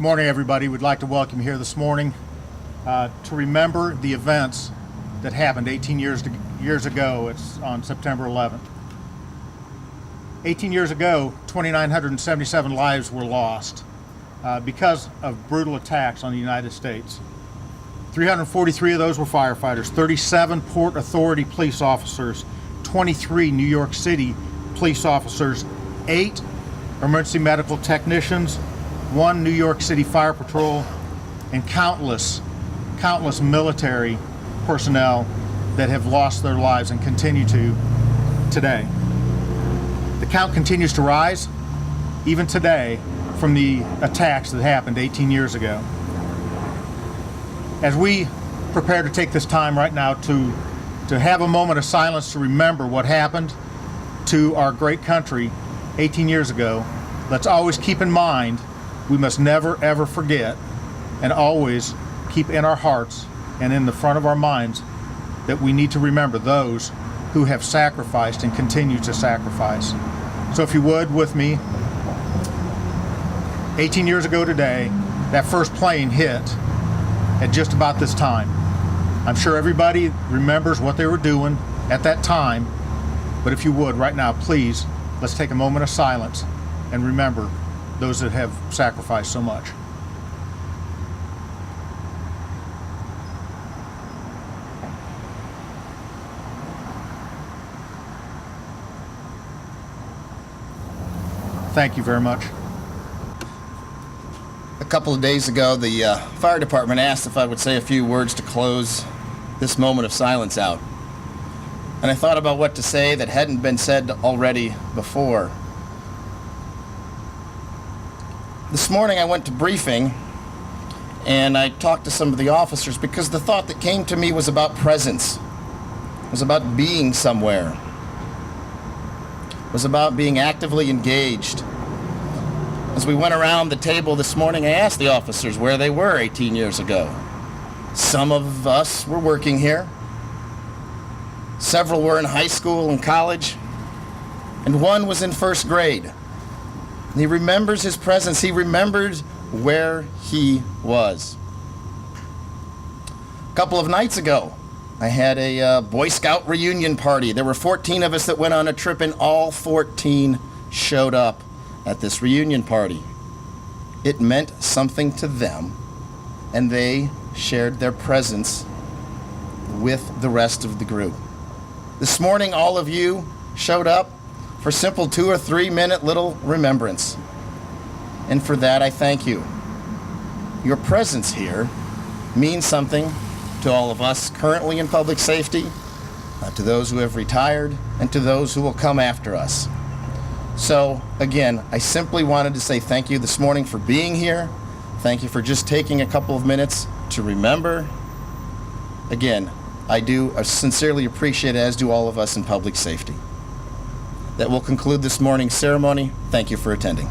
Good morning, everybody. We'd like to welcome you here this morning to remember the events that happened 18 years ago. It's on September 11th. 18 years ago, 2,977 lives were lost because of brutal attacks on the United States. 343 of those were firefighters, 37 Port Authority police officers, 23 New York City police officers, 8 emergency medical technicians, 1 New York City Fire Patrol, and countless military personnel that have lost their lives and continue to today. The count continues to rise, even today, from the attacks that happened 18 years ago. As we prepare to take this time right now to have a moment of silence to remember what happened to our great country 18 years ago, let's always keep in mind we must never ever forget, and always keep in our hearts and in the front of our minds, that we need to remember those who have sacrificed and continue to sacrifice. So if you would, with me, 18 years ago today, that first plane hit at just about this time. I'm sure everybody remembers what they were doing at that time, but if you would, right now, please, let's take a moment of silence and remember those that have sacrificed so much. Thank you very much. A couple of days ago, the fire department asked if I would say a few words to close this moment of silence out. And I thought about what to say that hadn't been said already before. This morning I went to briefing and I talked to some of the officers because the thought that came to me was about presence. It was about being somewhere. It was about being actively engaged. As we went around the table this morning, I asked the officers where they were 18 years ago. Some of us were working here. Several were in high school and college. And one was in first grade. He remembers his presence. He remembers where he was. A couple of nights ago, I had a Boy Scout reunion party. There were 14 of us that went on a trip, and all 14 showed up at this reunion party. It meant something to them, and they shared their presence with the rest of the group. This morning, all of you showed up for simple 2 or 3 minute little remembrance. And for that, I thank you. Your presence here means something to all of us currently in public safety, to those who have retired, and to those who will come after us. So again, I simply wanted to say thank you this morning for being here. Thank you for just taking a couple of minutes to remember. Again, I do sincerely appreciate it, as do all of us in public safety. That will conclude this morning's ceremony. Thank you for attending.